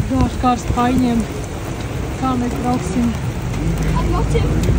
Gāž karst paņem. Kā mēs brauksim? Atbraucim!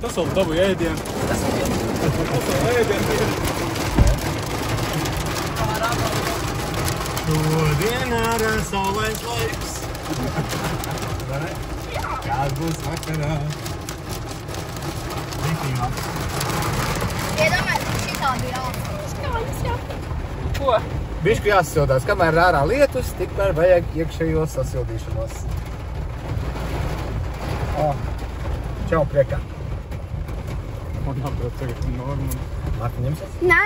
Tas vēl dabu ēdienu. Tas vēl ēdienu. Šodien ar saulains laiks. Kāds būs vakarā? Iedomājieties, šitā bija jāatcerās. Kājas jāatcerās. Ko? Bišku jāsasildās, kamēr ir ārā lietus, tikmēr vajag iekšējo sasildīšanos. Čau, priekā. Man jābrauc tagad normu. Marta ņemsies? Nē,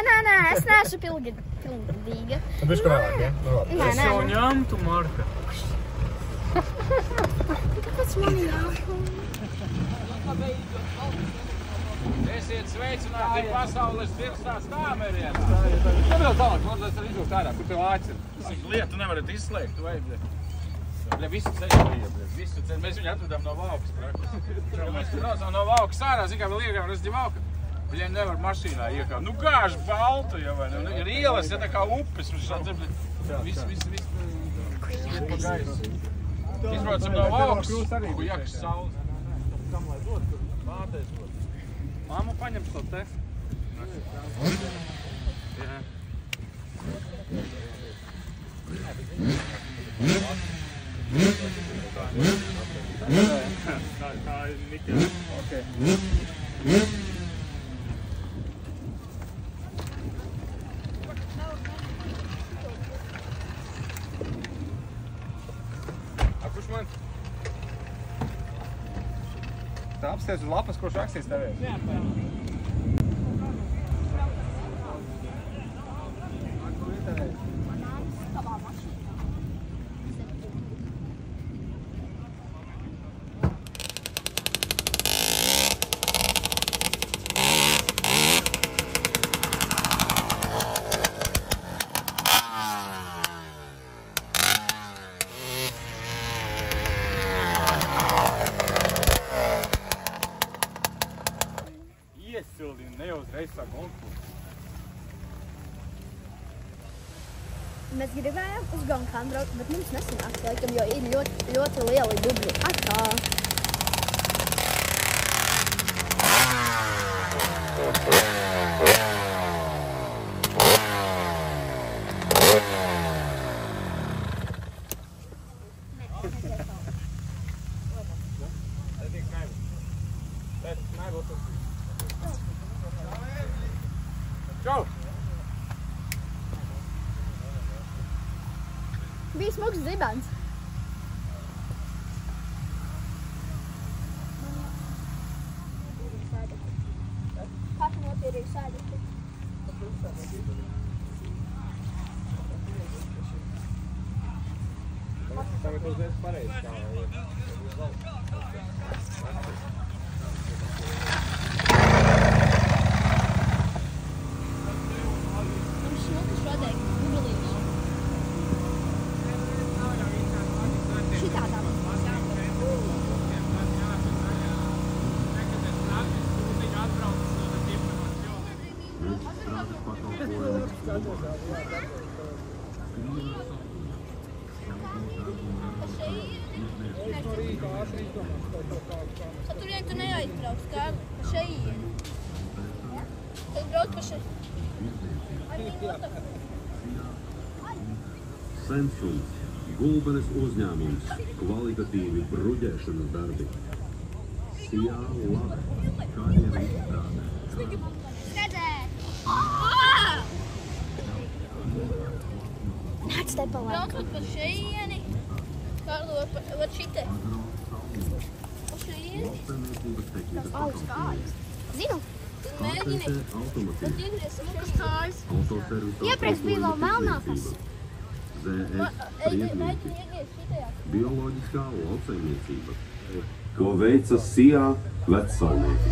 es neesmu pilngadīga. Tu bišku vēlāk, ja? Es jau ņemtu, Marta. Kāpēc man jākom? Esiet sveicināti pasaules tirstās kāmerienā. Kāpēc tālāk, varbūt arī izlūkt ārā, kur tev ācina? Lietu nevarat izslēgt, vai? Visu ceļu bija, visu ceļu. Mēs viņu atvedām no Vaukas praktiski. Mēs braucām no Vaukas ārā, zin kā vēl iekām rasti Vauka. Viņai nevar mašīnā iekām. Nu gāž baltu, ja vai ne? Ir ielas, ja tā kā upes. Viss pa gaisu. Izbraucam no Vaukas, kur jākas saules. Kam lai dod, kur mātēs dod. Māma paņems to te. Jā. Tā ir Nikēla. Kurš man? Tā apsties uz lapas, kurš rakstīs tevēs? Jā, Mēs gribējām uz Gonkānu braukt, bet mums nesanāks laikam, jo ir ļoti lieli dubļi. Atā! Čau! Bija smuks zibens. Kāds notīrīja sēdekli? Tagad uzdies pareizi kā Turien tu neaizbrauc, kā pa šejieni. Tad brauc pa Samsung, Gulbenes uzņēmums, kvalitatīvi bruģēšanas darbi. Sijā labi, kā jau izstrādā. Nāc te pa laiku. Braucot par šeieni. Kārlo var šite. Pa šeieni. Tas augsts kājas. Zinu. Tad mēģini. Tad iegries ar kas kājas. Iepriekš bija vēl melnākas. Mēģini iegries šitajā. Bioloģiskā lauksaimniecība, ko veica Sijā vecsaimnieki.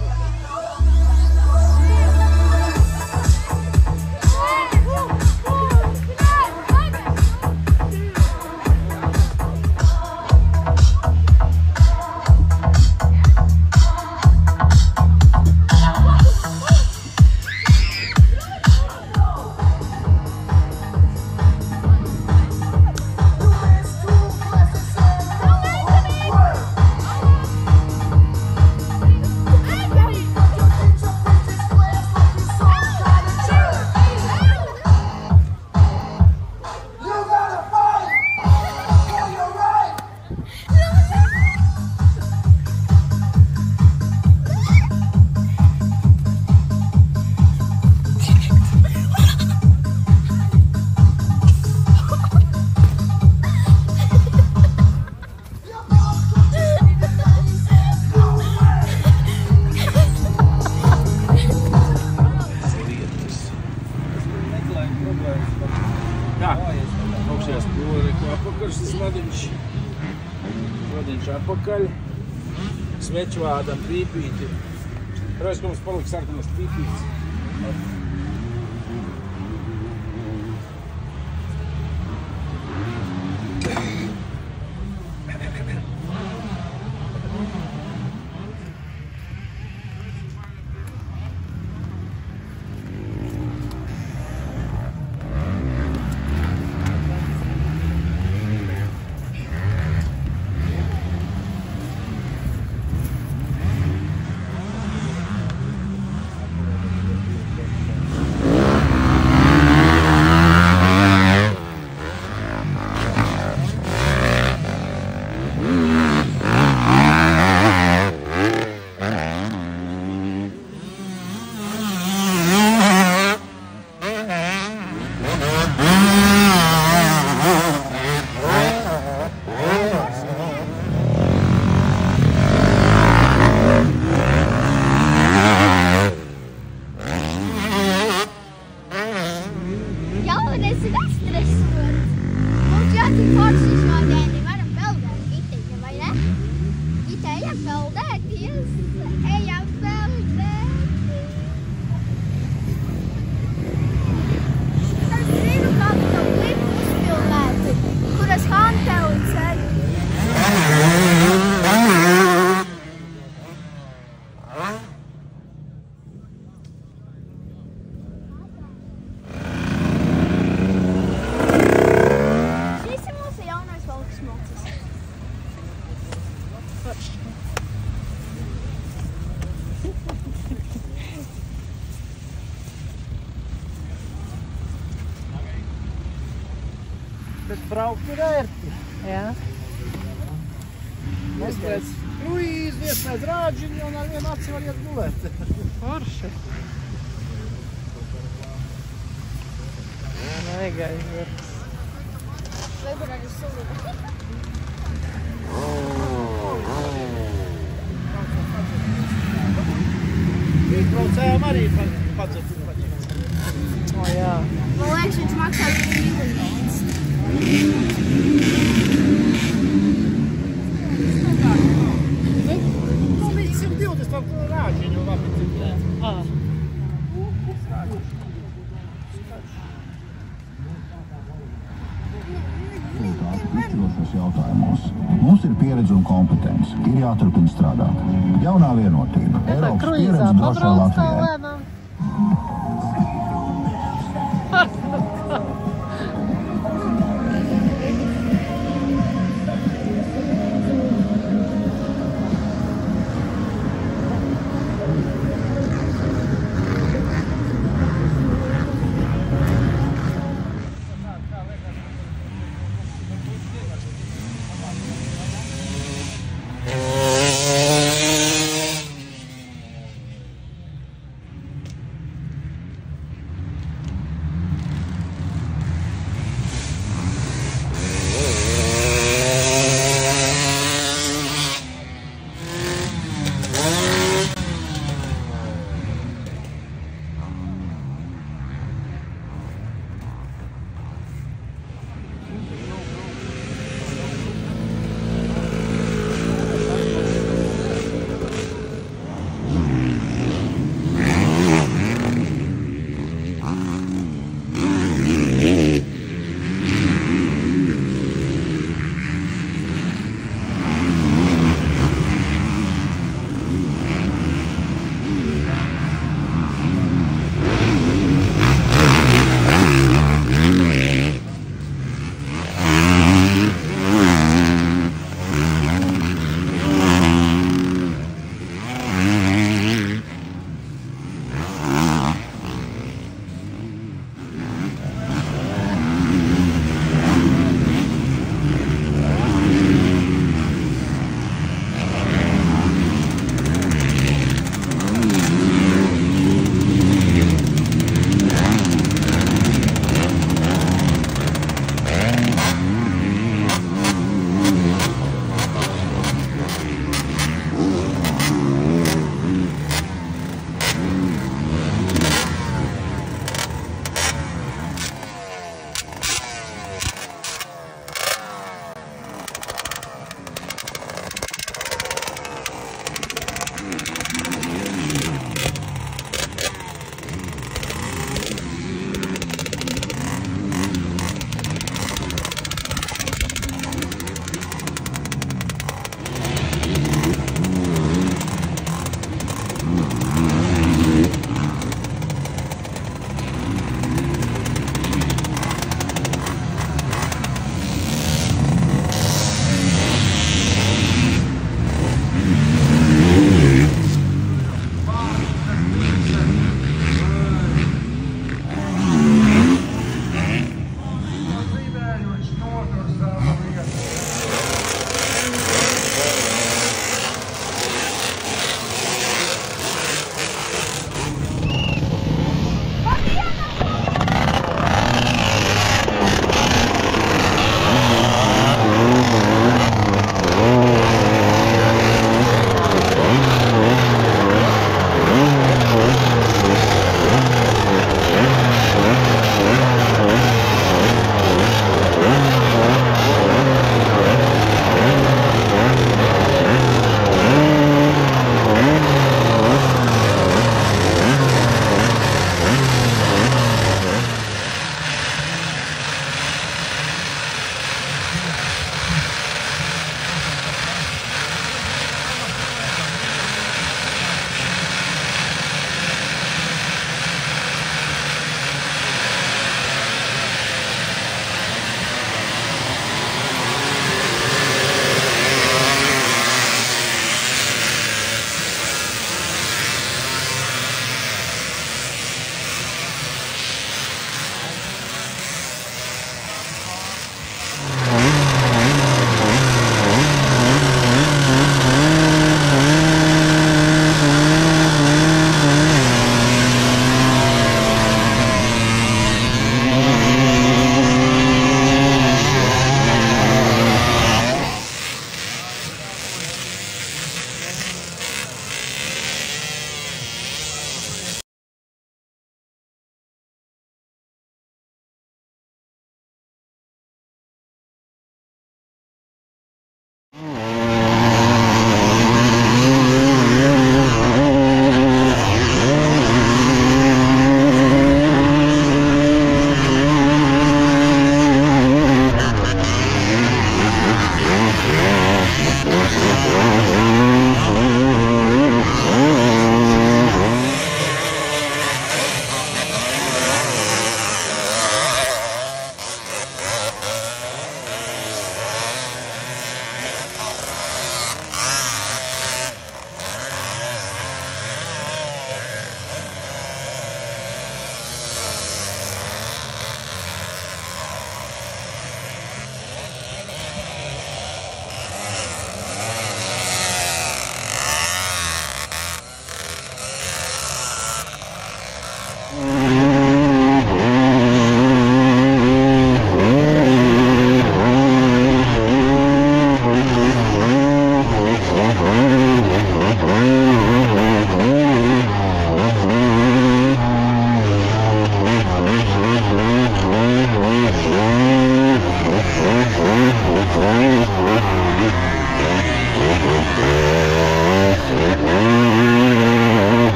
Apakaļ, sveču vādam pīpīti. Protams, ka mums palika sarkanas pīpītes. Bet braukt ir ērti. Jā. Iespēc kruīzi, iespēc rāģiņu un ar vienu aci var iet gulēt. Forši. Negai zirgs. Varbūt arī sulība. Braucējām arī padzert. O, jā. Man liekas, viņš maksā $1. Nu, viņi 120 rāģiņu labi dzirdēt. Izšķirošos jautājumos. Mums ir pieredze un kompetence. Ir jāturpina strādāt. Jaunā vienotība. Eiropas pieredze drošai Latvijai.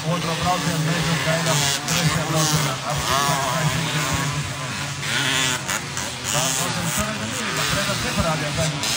Otro braucienu neću gaidām trešajā braucienā. Tā, protams, sarežģība. Pretās neparādījām tagad.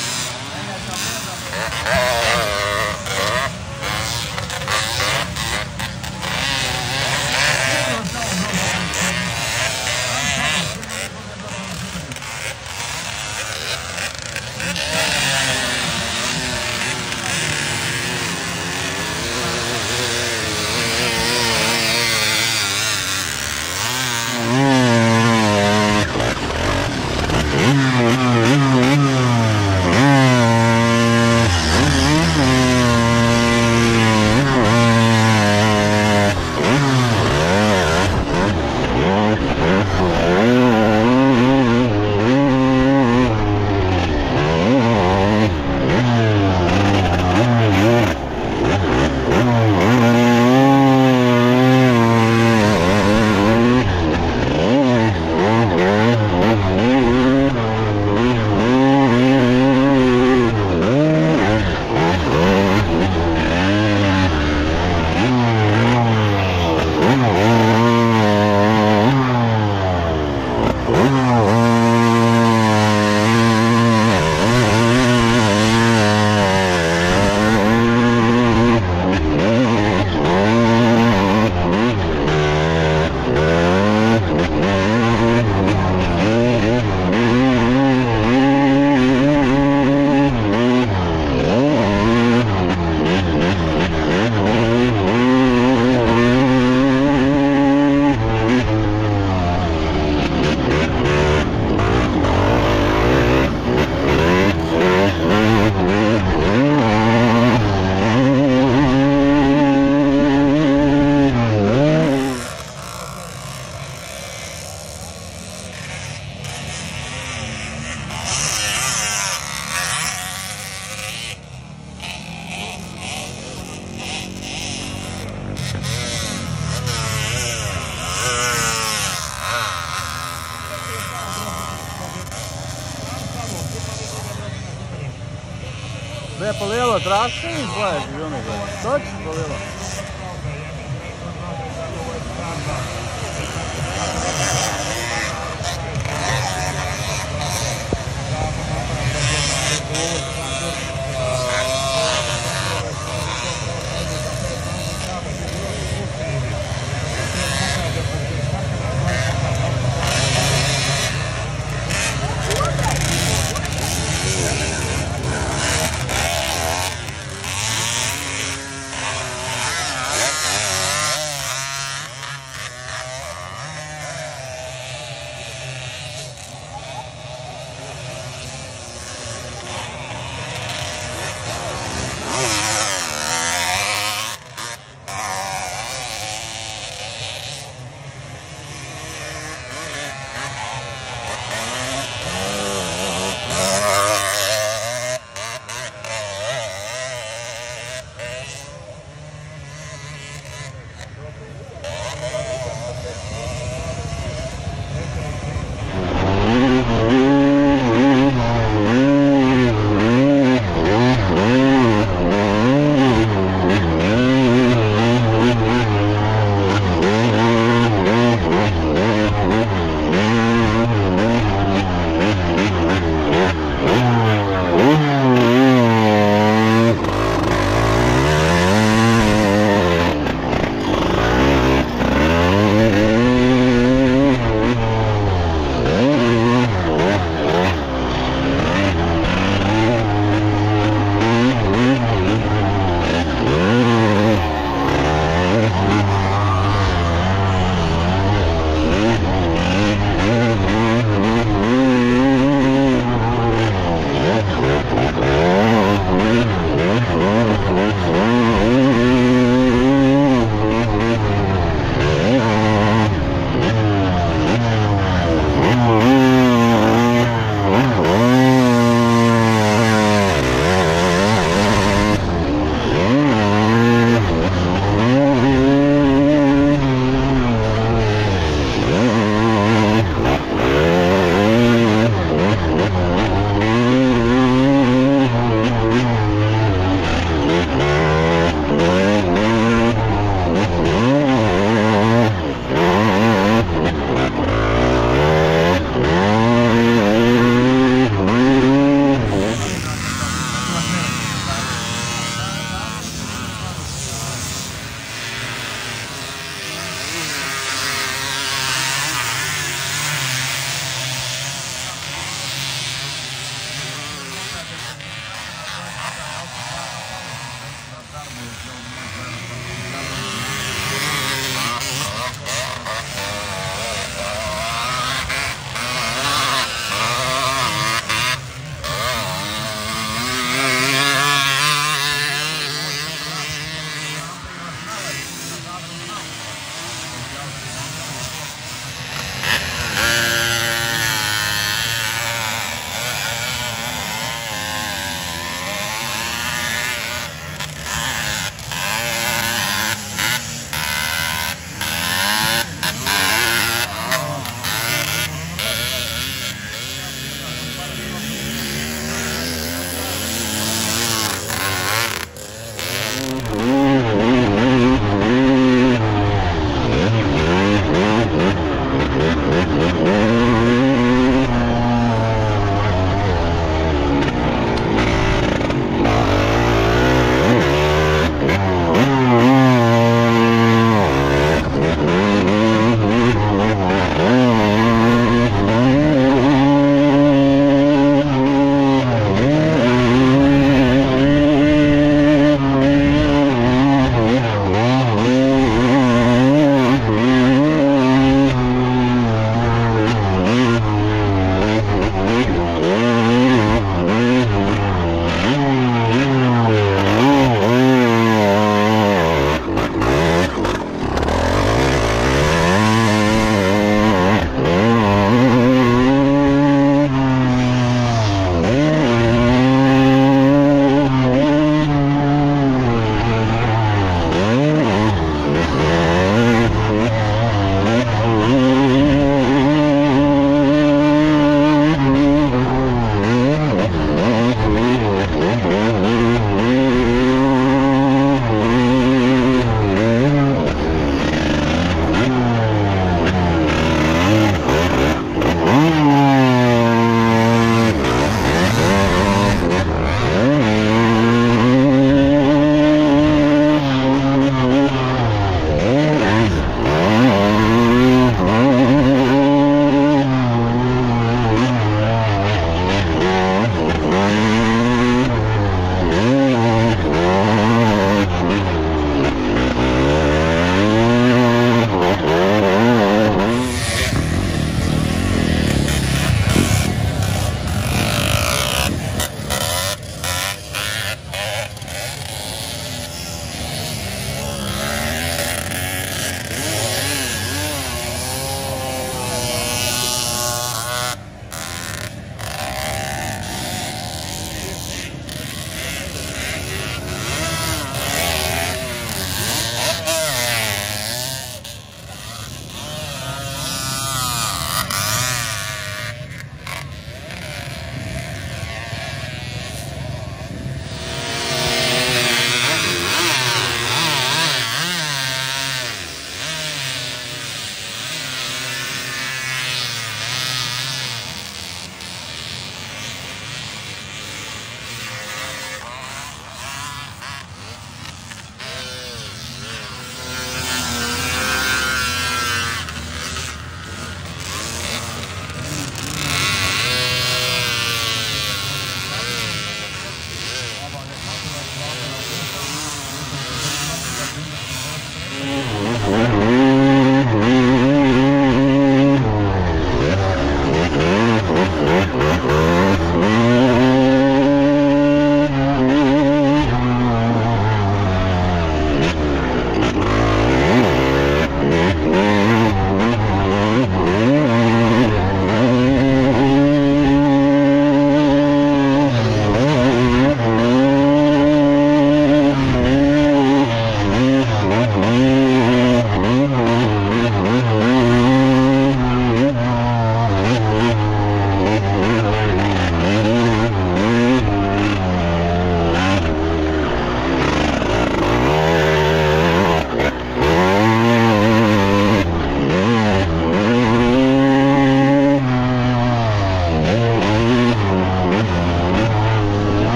Bija pa lielo trakciju, slēdz, Junīgai. Taču pa lielo.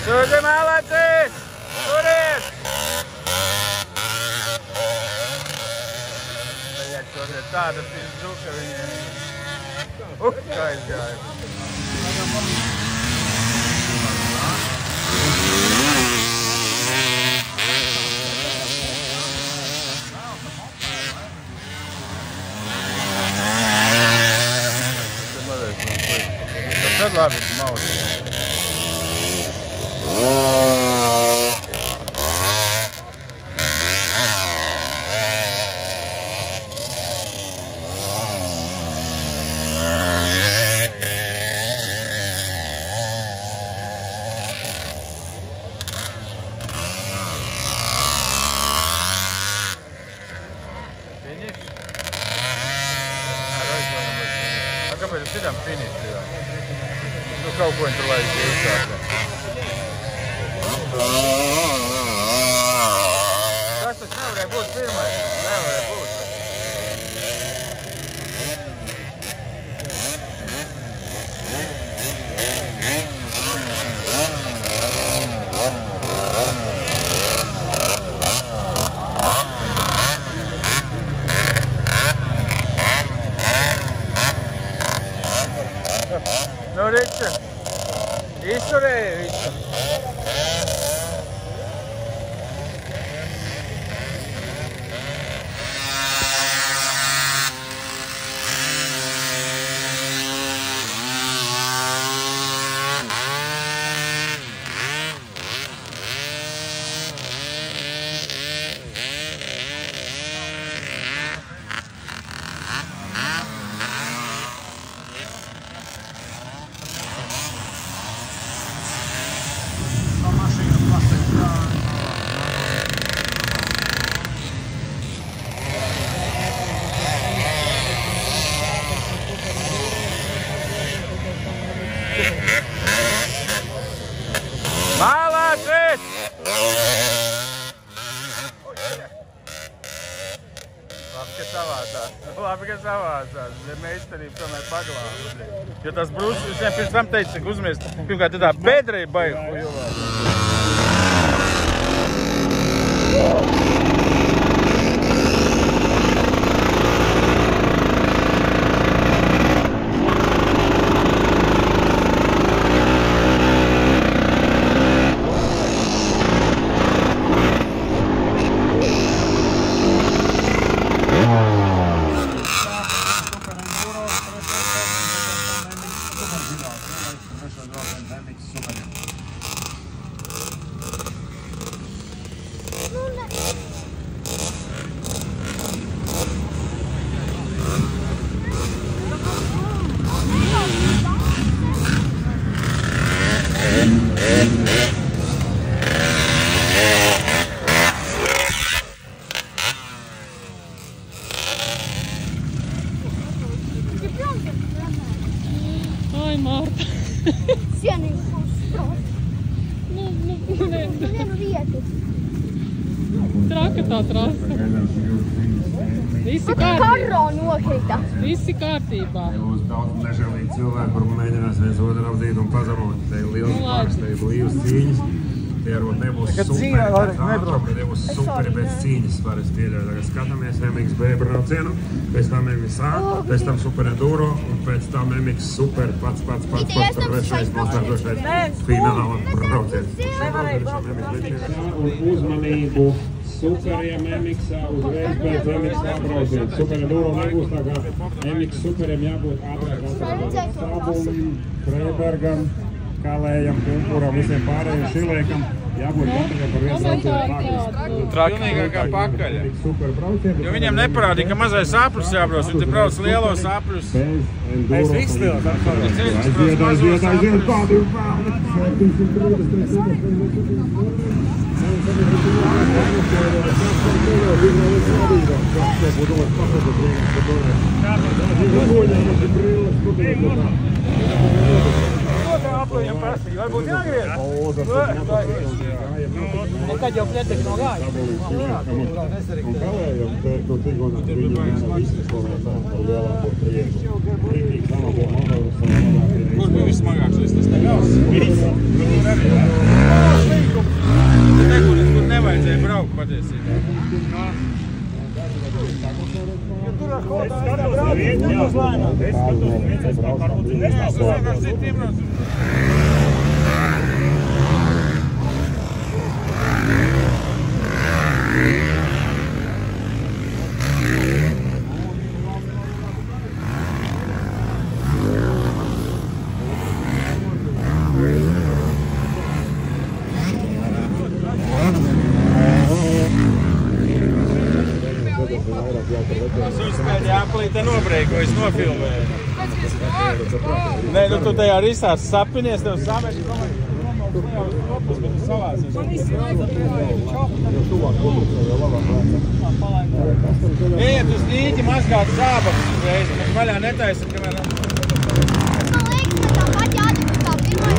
Sūdi malacīt! Turiet! Vajag šodien tāda pizduka viņiem. Kā izgāja. Tad labi, maudz. Kāpēc citam finiši ir? Nu, kaut ko viņi tur lai iesākā. Tas taču nevarēja būt pirmais. Nevarēja būt. Nu, Riča, izturēja visu. Malacīt! Labi, ka savācās. Meistarība tomēr paglāba. Jo tas brūsis, es pirms tam teicu, ka uzmies, pirmkārt, tā bedra ir baigi hujovā. Ai, Marta. Sienīgi būs sprost. Vienu vietu. Traka tā trasa. Visi kārtībā. Karro nokrita. Visi kārtībā. Būs daudz nežēlīgi cilvēki, kur mēģinās viens otru apdzīt un pazemot. Te ir liels pāris, te ir blīvas cīņas. Tie varbūt nebūs superi pēc ātruma, tie būs superi pēc cīņas, var es pieļauju. Tagad skatāmies MX-B braucienu, pēc tam MX-A, pēc tam super enduro un pēc tam MX super pats trešais fināla brauciens. Un uzmanību superiem MX-A uzreiz pēc MX-A braucienu. Super enduro nebūs, tā kā MX superiem jābūt ātrāk Sabulim, Freibergam, Kalējam, Kumpuram, visiem pārējiem Šilēkam, jābūt gataviem par vienu braucienu. Pilnīgākā pakaļa. Jo viņiem neparādīja, ka mazais apļus jābrauc, viņi te brauc lielos apļus. Mēs visi lielos apļus. Aiziet, kādi Viņam prasīja, varbūt jāgriez? Nekad jau pietek no gāja. Un Kalējam, tur tikot, viņu visi slavētu par lielāko prieku. Brīvīgi sanāko motoru. Kur bija vissmagākais? Tas negās? Visi. Es uzspēļu aplī te nobreiko, es nofilmēju. Nē, nu tu tajā risās sapinies, tev sameši nomauk kopus, bet tu savāsies. Iet uz dīķi mazgāt sābaks uzreiz, mēs vaļā netaisim, kamēr... Man liekas, ka tā pat jādara tā pirmā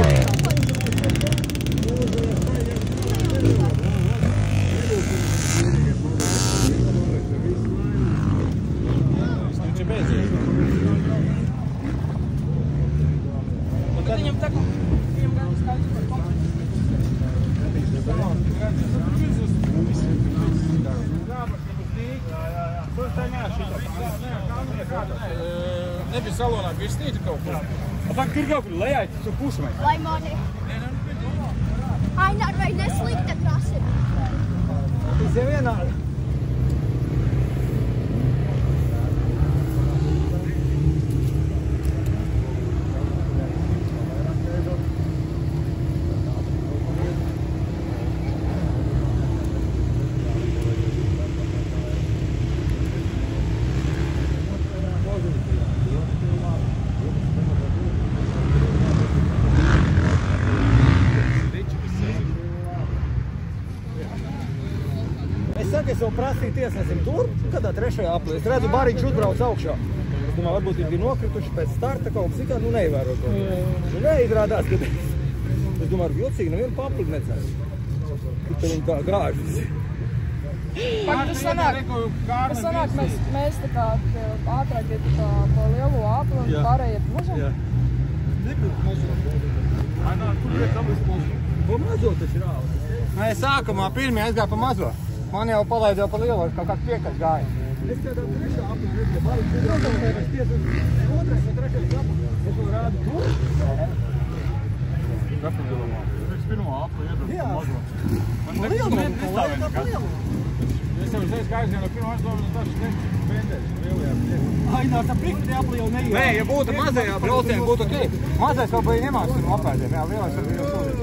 Nebija salonā, bija snīti kaut kur. Pak, tur kaut kur lejā, tu pusi vai? Lai mani. Ainar, vai neslikta krasi? Tas jau vienādi. Es jau prasīju tiesnesim tur, kādā trešajā aplī. Es redzu, Bariņš uzbrauc augšā. Es domāju, varbūt viņi bija nokrituši pēc starta kaut kas ikā, nu neievēro to. Nu neizrādās, ka es domāju, vilcīgi nevienu papliku necēs. Tad viņi tā grāžas. Tas sanāk, mēs tā kā ātrāk iet pa lielo apli un pārējie pa mazo? Jā. Kur iet abas mazo? Pa mazo taču rāvas. Nē, sākumā pirmie aizgāja pa mazo. Man jau palaid jau pa lielu, kaut kāds piekaļ gāja. Es tādā trešā apli redzu, ja Bariņš uzbrauc, es tiesu otrais vai trešais apli. Es to rādu tur. Kapidilumā. Es pirmo apli iebraucu pa mazo. Pa lielu, pa lielu. Es jau uzreiz kā aizgāju no pirmo aizdomu, un taču nešķi bendēšu lielajā priekšā. Ainā, tā priekšā apli jau neiet. Nē, ja būtu mazajā braucienā, būtu ok. Mazais kaut bija ņemās no apēdiem, jā, lielais arī jau sodīt.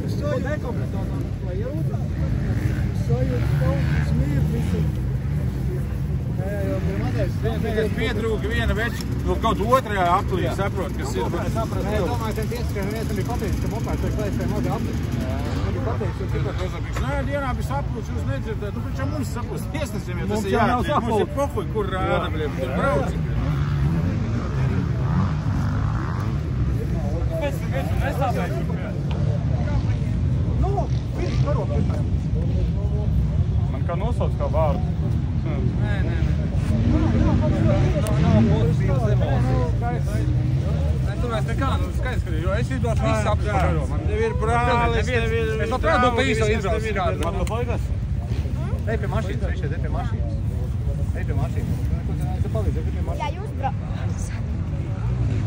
Es to dekompresātā, lai ierūtā. Vienīgais pietrūka viena veča, vēl kaut otrajā aplī, saprot, kas ir. Es domāju, ka tieskrien viens bija pateicis, ka mopēs vajag laist vai mazā aplī. Nebija pateicis, ka tikā kozapīgs. Nē, dienā bija saplūts, jūs nedzirdēt. Nu, pričā mums saplūts tiesnesim, ja tas ir jāatliek. Mums ir pohuļ, kur rāda, bļiem, tur brauci. Es tā beigšu. Nu, viņš karo pirmajam. Kā nosauc kā vārdu? Nē. Nav būs bijis emocijas. Tur mēs nekā, skaidrs, ka jo es izdošu visu apkārt. Tev ir brālis, tev ir... Es labprāt būtu pa īso izbrauc kādu. Man to palīgas? Ej pie mašīnas, viņš ej pie mašīnas. Ej pie mašīnas. Tu palīdzi, ej pie mašīnas.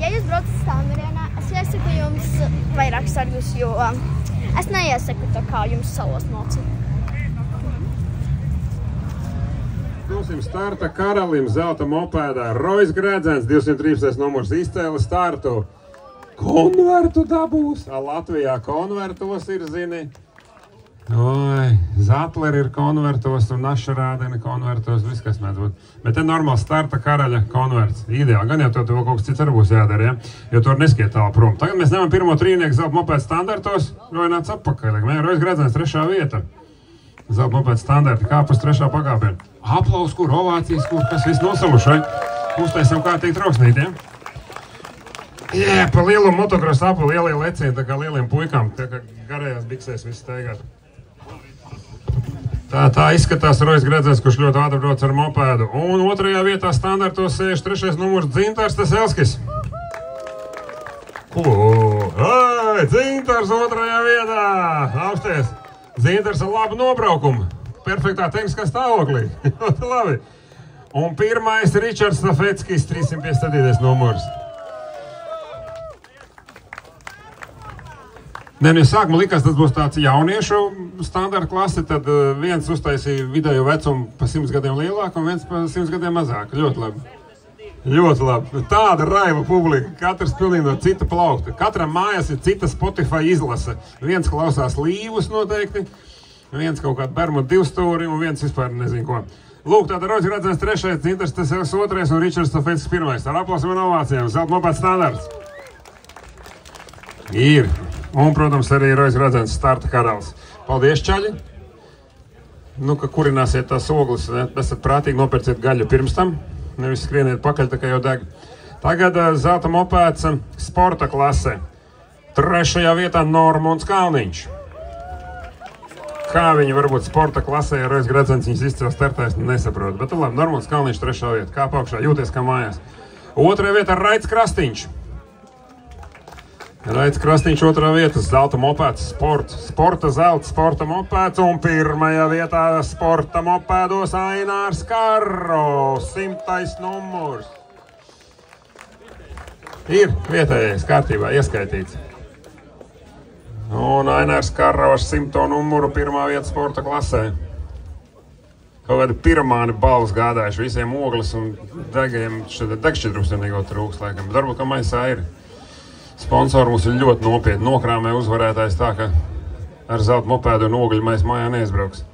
Ja jūs braucat Stāmerienā, es iesaku jums vairāk sargus, jo es neiesaku tā kā jums salos nocīt. Dosim starta karalim zelta mopēdā. Rojas Grēdzens, 213. numurs izcēla startu. Konvertu dabūs. Latvijā konvertos ir, zini. Oi, Zatler ir konvertos un Našarādeni konvertos, viss, kas mēdz būt. Bet te normāls starta karaļa konverts. Ideāli, gan jau to kaut kas cits arī būs jādara, ja? Jo tur neskiet tālu prom. Tagad mēs ņemam pirmo trīnieku zelta mopēdu standartos. Rojnāts apakaļ. Rojas Grēdzens 3. vieta. Zelta mopēdu standarti, kāpus 3. pakāpienu. Aplaus, kur, ovācijas, kur, kas viss nosalušai. Uztaisam kārtīgi troksnīt, ja? Jā, pa lielu motokrosu apli, lielie lecieni, tā kā lieliem puikām, tā kā garējās biksēs viss steigāt. Tā izskatās Rojas Grēdzens, kurš ļoti ātri brauc ar mopēdu. Un 2. vietā standartos 63. numurs Dzintars Teselskis. Ai, Dzintars 2. vietā! Augsties! Dzintars ar labu nobraukumu. Perfektā tehniskā stāvoklī. Labi. Un pirmais Ričards Stafeckis, 357. numurs. Sākumā likās, tas būs tāds jauniešu standarta klase, tad viens uztaisīja vidējo vecumu pa 100 gadiem lielāku un viens pa 100 gadiem mazāku. Ļoti labi. Ļoti labi. Tāda raiva publika. Katrs pilnīgi no cita plaukta. Katram mājās ir cita Spotify izlase. Viens klausās Līvus noteikti, viens kaut kādu Bermudu divstūri un viens vispār nezinu ko. Lūk, tātad Roģis Gradzens 3, Dzintars Tesels 2 un Ričards Stafeckis 1. Ar aplausiem un ovācijām. Zelta mopēds standarts. Ir. Un, protams, arī Roģis Gradzens starta karalis. Paldies, čaļi! Nu, ka kurināsiet tās ogles, esat prātīgi nopērciet gaļu pirms tam. Nevis skrieniet pakaļ, tā kā jau deg. Tagad zelta mopēds sporta klasē. 3. vietā Normons Kalniņš. Kā viņi varbūt sporta klasē, ja Roģis Gradzens viņas izcēl startājs, nesaprot. Bet labi, Normons Kalniņš 3. vieta. Kā paukšā, jūties kā mājās. 2. vietā Raits Krastīņš. Raits Krastīņš 2. vieta, zelta mopēds sporta zelta, sporta mopēds un 1. vietā sporta mopēdos Ainārs Karro, 100. numurs. Ir vietējais kārtībā ieskaitīts. Un Ainārs Karro ar 100. numuru 1. vieta sporta klasē. Kaut kādi pirmāni balvas gādājuši visiem ogles un degiem, degšķidrums vienīgo trūks, laikam. Varbūt, ka maisā ir. Sponsori mums ir ļoti nopietni. Nokrāmē uzvarētājs tā, ka ar zelta mopēdu un ogļu mēs mājā neizbrauks.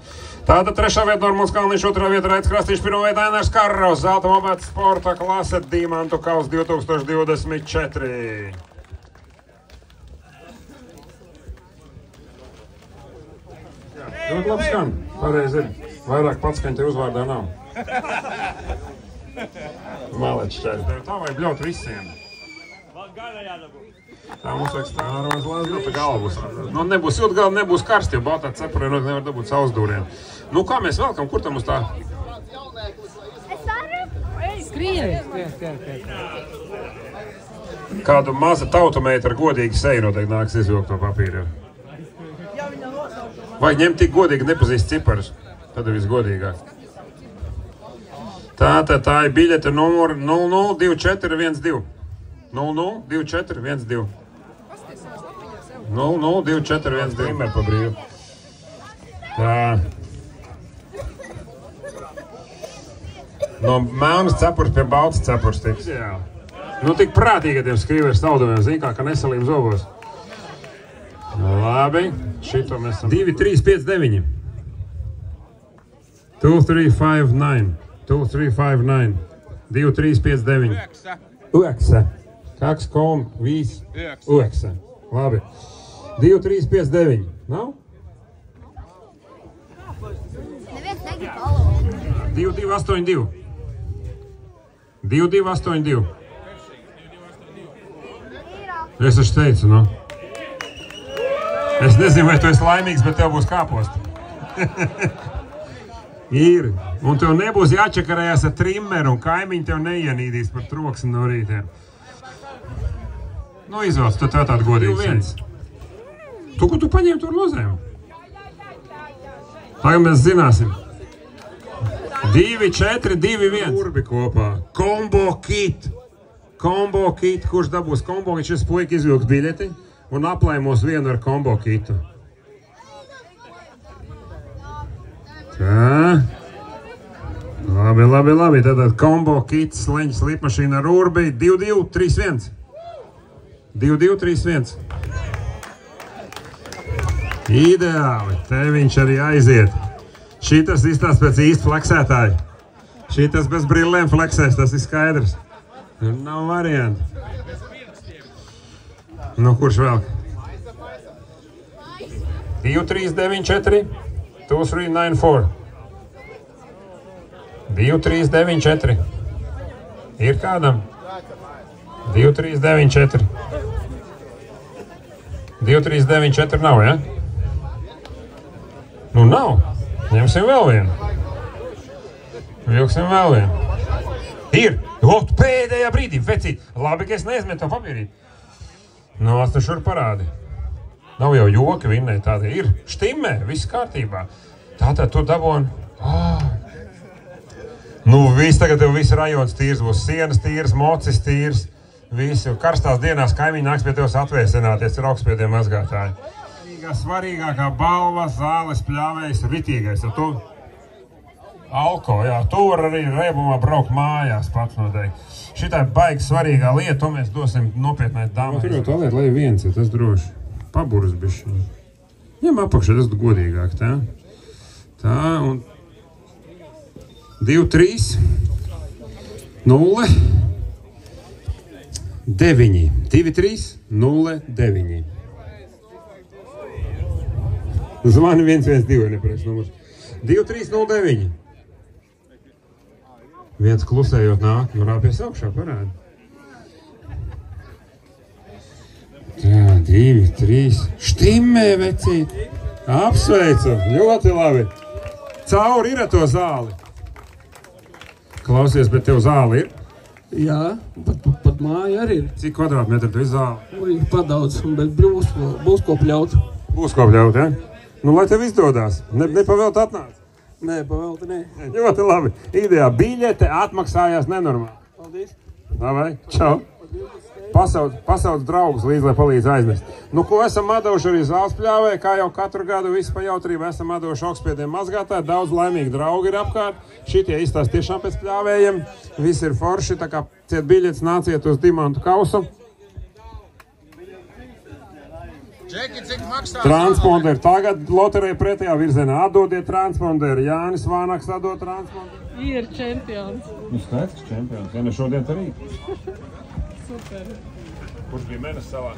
Tātad 3. vieta Normons Kalniņš, 2. vieta Raits Krastīņš, 1. vieta Ainārs Karro, zelta mopēds sporta klase Dimantu Kals 2024. Ļoti labi skan. Pareizi ir. Vairāk patskaņa te uzvārdā nav. Malečs čēri. Tā vajag bļaut visiem. Tā mums vajag stāros lāzgata galvus. Nu, nebūs jūt galva, nebūs karsti, jo baltā cepurē nevar dabūt savus dūriem. Nu, kā mēs velkam? Kur tam uz tā? Skrien. Kādu maza tautumeita ar godīgi seju noteikti nāks izvilkt no papīra. Vai ņemt tik godīgi nepazīst ciparus? Tad ir visgodīgāk. Tā ir biļete numuru 002412. 002412. 002412. Vienmēr pa brīvu. Tā. No melnas cepurs pie baltas cepurs tiks. Nu, tik prātīgi tiem skrīvēs naudumiem, zin kā, ka nesalīm zobos. Labi, šito mēs esam. 2359. 2359. 2359. 2359. Uekse. Kaks, kom, vīs. Uekse. Labi. 2359. Nav? Neviens negrib palo. 2282. 2282. Es taču teicu, nu. Es nezinu, vai tu esi laimīgs, bet tev būs kāpost. Ir. Un tev nebūs jāčakarējās ar trimmeru, un kaimiņi tev neienīdīs par troksni no rītiem. Nu, izvēlts, tad tev tāda godīga viens. Tu, ko tu paņēmi tur lozēm? Tagad mēs zināsim. 2, 4, 2, 1. Urbi kopā. Combo kit. Combo kit. Kurš dabūs combo kit? Šis puika izvilks biļeti un aplaimos vienu ar combo kitu. Tā. Labi, labi, labi. Tātad combo kits, sleņķis, lipmašīna ar urbi. 2, 2, 3, 1. 2, 2, 3, 1. Ideāli. Te viņš arī aiziet. Šitas izstās pēc īsti fleksētāji. Šitas bez brillēm fleksēs, tas ir skaidrs. Nav varianti. Nu, kurš vēl? 2, 3, 9, 4. 2, 3, 9, 4. 2, 3, 9, 4. Ir kādam? 2, 3, 9, 4. 2, 3, 9, 4 nav, ja? Nu, nav. Ņemsim vēl vienu. Vilksim vēl vienu. Ir! Ot, pēdējā brīdī, vecīt! Labi, ka es neizmetu to papīrīt. Nu, es tu šur parādi. Nav jau joki vinnēji tādi. Ir štimmē, viss kārtībā. Tātad tu daboni. Nu, tagad tev viss rajons tīrs būs. Sienas tīrs, mocis tīrs. Visu. Karstās dienās kaimiņi nāks pie tevis atvēsināties ar augstspiedienu mazgātāju. Svarīgākā balva zāles pļāvējs ritīgais. Tu alko, jā. Tu var arī reibumā braukt mājās pats noteikti. Šitā baigi svarīgā lieta, to mēs dosim nopietnai dāmai. Tur jau tā lieta, lai viens ir, tas droši. Paburas bišķiņi. Ņem apakšā, tas godīgāk, tā. Tā, un 2, 3, 0, 9. 2, 3, 0, 9. Zvani 112, nepareizs numurs. 2, 3, 0, 9. Viens klusējot nāk, nu rāpies augšā, parādi. Tā, 2, 3. Štimē, vecīt. Apsveicu, ļoti labi. Cauri ir ar to zāli. Klausies, bet tev zāli ir? Jā, pat māja arī ir. Cik kvadrātmetri tev ir zāli? Ui, padaudz, bet būs ko pļaut. Būs ko pļaut, ja? Nu, lai tev izdodās. Nepavēlt atnāc. Nē, pavēlti nē. Ļoti labi. Ideja biļete atmaksājās nenormāli. Paldies. Davai, čau. Pasauc draugus līdz, lai palīdz aiznest. Nu, ko esam atdevuši arī zāles pļāvē, kā jau katru gadu visu pa jautrību esam atdevuši augstspiedienu mazgātāji. Daudz laimīgi draugi ir apkārt. Šitie izstās tiešām pēc pļāvējiem. Visi ir forši, tā kā ciet biļetes, nāciet uz Dimantu kausu. Džeki, cik maksā? Transponderi. Tagad loterija pretējā virzienā. Atdodiet transponderi. Jānis Vānaks atdod transponderi. Ir čempions. Nu, skaidrs, ka čempions. Ja ne šodien tā rīt. Super. Kurš bija mēnesis salā?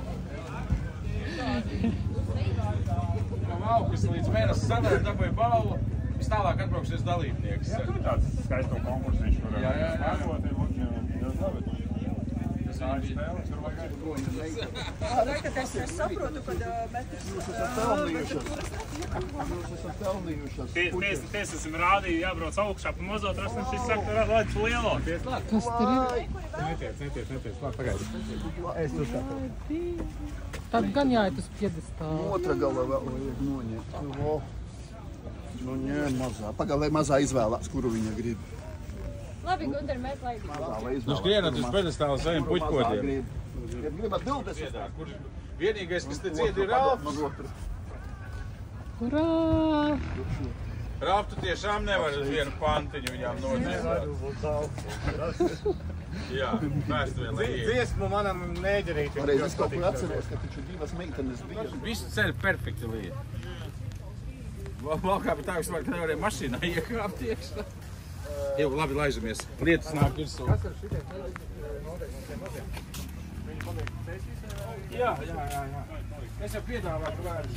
Kas līdz mēnesis salā dabūja balvu, vis tālāk atbraukšies dalībnieks. Jā, tur ir tāds skaisto konkursiņš, kur Es saprotu, kad Jūs esat pelnījušas. Mēs esam rādīju, jābrauc augšā pa mazo trasnu, šis saka, lai tu lielo. Kas tur ir? Netiec, pagaidi. Es tur saprotu. Tad gan jāiet uz piedestālu. Otra gala vēl vajag noņemt. Nu, ņē, mazā. Pagaid, lai mazā izvēlās, kuru viņa grib. Labi, Gunter, mēs laikam. Nu, skrienat uz pedestālu saviem puķkodiem. Gribat 20. Vienīgais, kas te dzied, ir Ralfs. Urā! Ralf, tu tiešām nevar uz vienu pantiņu viņām nodziedāt. Jā, vēst vien, lai iet. Dziesmu manam nēģerītim. Pareiz, es kaut kur atceros, ka taču divas meitenes bija. Visu ceļu perfekti lieta. Valkā, bet tā visu laiku nevarēja mašīnā iekāpt iekšā. Jau, labi, laižamies. Lietas nāk virsū. Kas ar šitie notiek? Viņi paliek ceļšīs? Jā. Es jau piedāvāju, ka vajag.